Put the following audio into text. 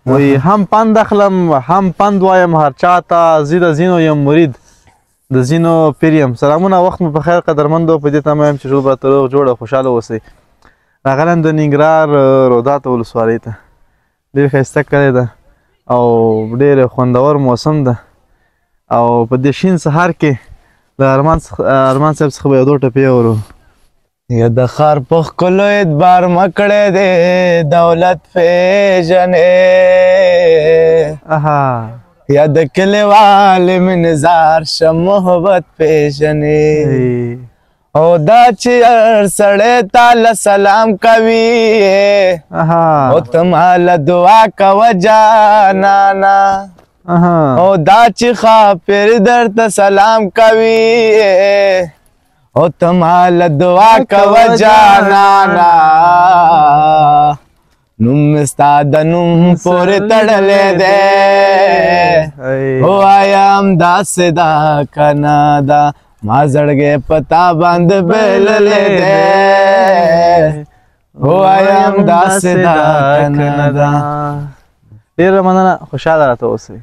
وی هم پند اخلم هم پند وایم هر چا ته زه د ځینو یم مرید د ځینو پیر یم. سلامونه، وخت مو په خیر قدرمندو. په دې تمه یم چې ټول به تر روغ جوړ او خوشحاله اوسئ. راغلم د ننګرهار روداتو ولسوالۍ ته. ډېر ښایسته کلی ده او ډېر خوندور موسم ده او په دې شین سهار کې د ارمان صاحب څخه به یو دوه ټپې اورو. یا د ښار په ښکلو اعتبار مه کړی دی دولت پېژنې یا د کلیوال مینځار شه محبت پېژنې او دا چې هر سړی تاله سلام کوي او ته ماله دعا کوه جانانا او دا چې خاپر درته سلام کوي او ته ماله دعا کوه جانانا نوم مې ستا د نوم پورې تړلی دی وایم داسې ده که نه ده ما زړګی په تا باندې بللی دی وایم داسې ده که نه ده. ډېره مننه، خوشحاله راته اوسئ.